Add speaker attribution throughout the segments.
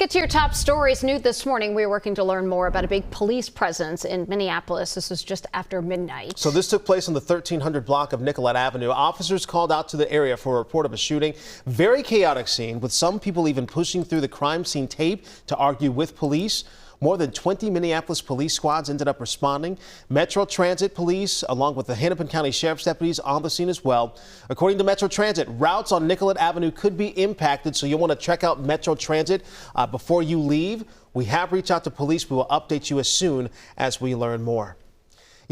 Speaker 1: Get to your top stories. New this morning, we are working to learn more about a big police presence in Minneapolis. This was just after midnight.
Speaker 2: So this took place on the 1300 block of Nicollet Avenue. Officers called out to the area for a report of a shooting. Very chaotic scene, with some people even pushing through the crime scene tape to argue with police. More than 20 Minneapolis police squads ended up responding. Metro Transit police, along with the Hennepin County Sheriff's deputies, on the scene as well. According to Metro Transit, routes on Nicollet Avenue could be impacted, so you'll want to check out Metro Transit before you leave. We have reached out to police. We will update you as soon as we learn more.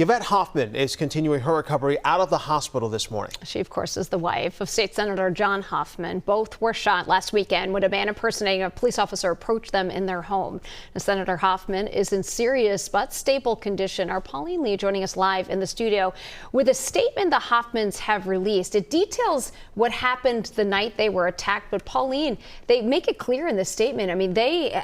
Speaker 2: Yvette Hoffman is continuing her recovery out of the hospital this morning.
Speaker 1: She, of course, is the wife of State Senator John Hoffman. Both were shot last weekend when a man impersonating a police officer approached them in their home. Now, Senator Hoffman is in serious but stable condition. Our Pauline Lee joining us live in the studio with a statement the Hoffmans have released. It details what happened the night they were attacked. But Pauline, they make it clear in the statement. I mean, they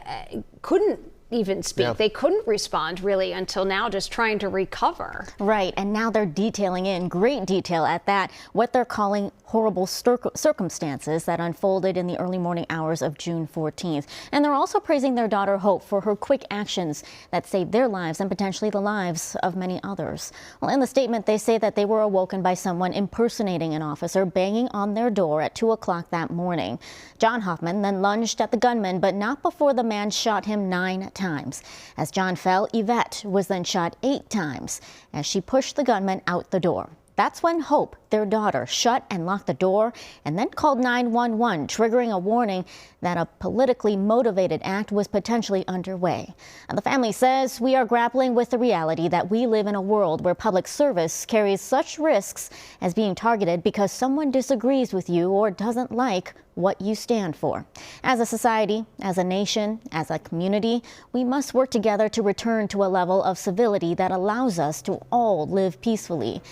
Speaker 1: couldn't even speak. Yeah. They couldn't respond really until now, just trying to recover.
Speaker 3: Right. And now they're detailing in great detail at that what they're calling horrible circumstances that unfolded in the early morning hours of June 14th. And they're also praising their daughter Hope for her quick actions that saved their lives and potentially the lives of many others. Well, in the statement, they say that they were awoken by someone impersonating an officer banging on their door at 2 o'clock that morning. John Hoffman then lunged at the gunman, but not before the man shot him 9 times. As John fell, Yvette was then shot 8 times as she pushed the gunman out the door. That's when Hope, their daughter, shut and locked the door and then called 911, triggering a warning that a politically motivated act was potentially underway. And the family says, we are grappling with the reality that we live in a world where public service carries such risks as being targeted because someone disagrees with you or doesn't like what you stand for. As a society, as a nation, as a community, we must work together to return to a level of civility that allows us to all live peacefully.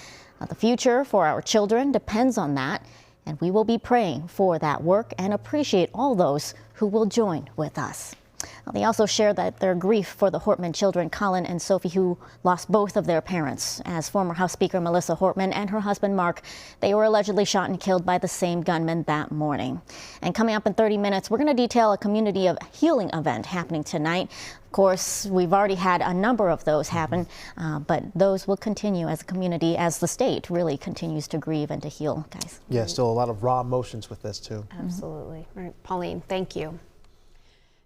Speaker 3: The future for our children depends on that, and we will be praying for that work and appreciate all those who will join with us. They also shared that their grief for the Hoffman children, Colin and Sophie, who lost both of their parents. As former House Speaker Melissa Hoffman and her husband Mark, they were allegedly shot and killed by the same gunman that morning. And coming up in 30 minutes, we're going to detail a community of healing event happening tonight. Of course, we've already had a number of those happen, but those will continue as a community as the state really continues to grieve and to heal, guys.
Speaker 2: Yeah, still a lot of raw emotions with this, too.
Speaker 1: Absolutely. All right, Pauline, thank you.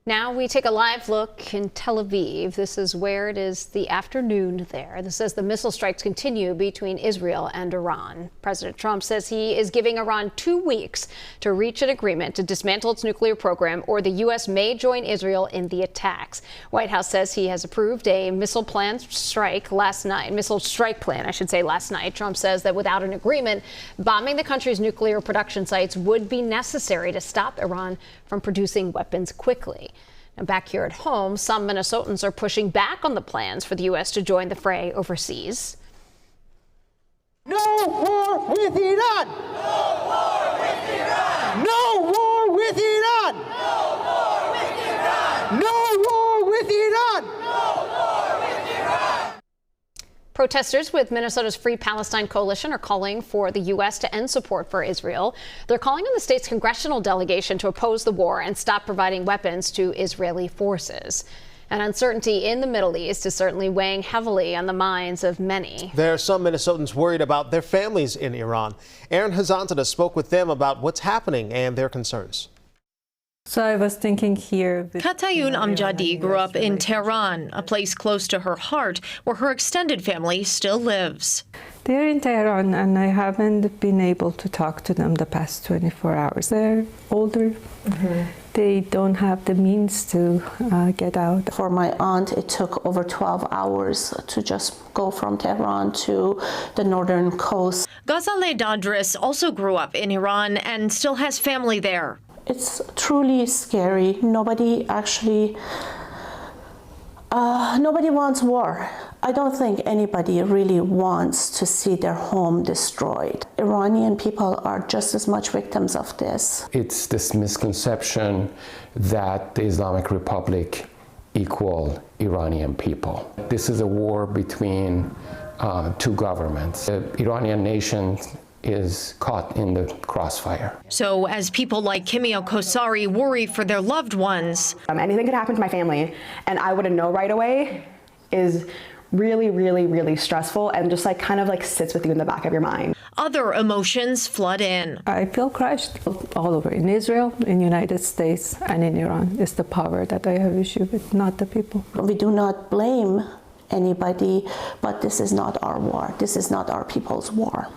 Speaker 1: Now we take a live look in Tel Aviv. This is where it is the afternoon there. This says the missile strikes continue between Israel and Iran. President Trump says he is giving Iran 2 weeks to reach an agreement to dismantle its nuclear program, or the U.S. may join Israel in the attacks. White House says he has approved a missile strike plan last night. Trump says that without an agreement, bombing the country's nuclear production sites would be necessary to stop Iran from producing weapons quickly. Now, back here at home, some Minnesotans are pushing back on the plans for the U.S. to join the fray overseas.
Speaker 4: No war with Iran!
Speaker 5: No war with Iran!
Speaker 4: No war with Iran!
Speaker 5: No war with Iran!
Speaker 4: No war with Iran!
Speaker 5: No war with Iran!
Speaker 1: Protesters with Minnesota's Free Palestine Coalition are calling for the U.S. to end support for Israel. They're calling on the state's congressional delegation to oppose the war and stop providing weapons to Israeli forces. And uncertainty in the Middle East is certainly weighing heavily on the minds of many.
Speaker 2: There are some Minnesotans worried about their families in Iran. Aaron Hazantada spoke with them about what's happening and their concerns.
Speaker 6: So I was thinking here.
Speaker 7: Katayun Amjadi grew up in Tehran, a place close to her heart where her extended family still lives.
Speaker 6: They're in Tehran, and I haven't been able to talk to them the past 24 hours. They're older. They don't have the means to get out.
Speaker 8: For my aunt, it took over 12 hours to just go from Tehran to the northern coast.
Speaker 7: Ghazaleh Dadris also grew up in Iran and still has family there.
Speaker 8: It's truly scary. Nobody wants war. I don't think anybody really wants to see their home destroyed. Iranian people are just as much victims of this.
Speaker 9: It's this misconception that the Islamic Republic equal Iranian people. This is a war between 2 governments. The Iranian nation is caught in the crossfire.
Speaker 7: So as people like Kimia Kosari worry for their loved ones,
Speaker 10: anything could happen to my family and I wouldn't know right away is really, really, really stressful and just kind of sits with you in the back of your mind.
Speaker 7: other emotions flood in.
Speaker 6: I feel crushed all over, in Israel, in the United States, and in Iran. It's the power that I have issue with, not the people.
Speaker 8: We do not blame anybody, but this is not our war. This is not our people's war.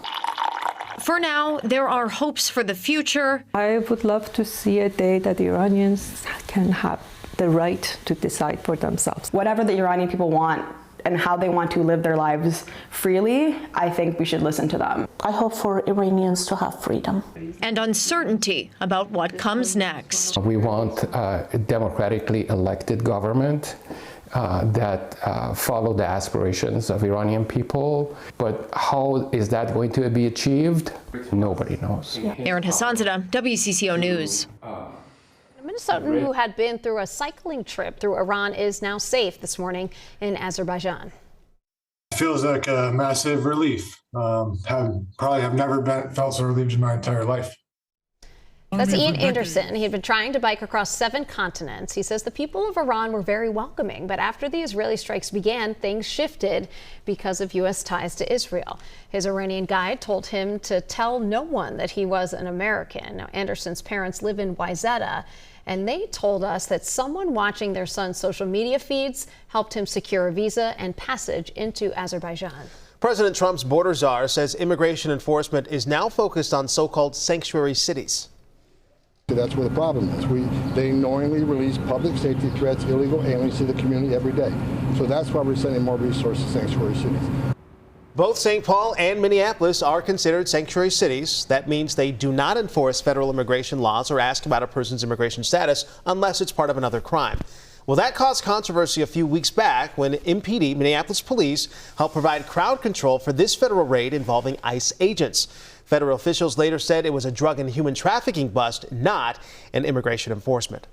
Speaker 7: For now, there are hopes for the future.
Speaker 6: I would love to see a day that Iranians can have the right to decide for themselves.
Speaker 10: Whatever the Iranian people want and how they want to live their lives freely, I think we should listen to them.
Speaker 8: I hope for Iranians to have freedom.
Speaker 7: And uncertainty about what comes next.
Speaker 9: We want a democratically elected government that follow the aspirations of Iranian people. But how is that going to be achieved? Nobody knows.
Speaker 7: Erin Hassanzadeh, WCCO News.
Speaker 1: A Minnesotan who had been through a cycling trip through Iran is now safe this morning in Azerbaijan.
Speaker 11: It feels like a massive relief. Have never felt so relieved in my entire life.
Speaker 1: That's Ian Anderson. He had been trying to bike across 7 continents. He says the people of Iran were very welcoming, but after the Israeli strikes began, things shifted because of U.S. ties to Israel. His Iranian guide told him to tell no one that he was an American. Now, Anderson's parents live in Wyzetta, and they told us that someone watching their son's social media feeds helped him secure a visa and passage into Azerbaijan.
Speaker 2: President Trump's border czar says immigration enforcement is now focused on so-called sanctuary cities.
Speaker 12: That's where the problem is. They knowingly release public safety threats, illegal aliens to the community every day. So that's why we're sending more resources to sanctuary cities.
Speaker 2: Both St. Paul and Minneapolis are considered sanctuary cities. That means they do not enforce federal immigration laws or ask about a person's immigration status unless it's part of another crime. Well, that caused controversy a few weeks back when MPD, Minneapolis police, helped provide crowd control for this federal raid involving ICE agents. Federal officials later said it was a drug and human trafficking bust, not an immigration enforcement.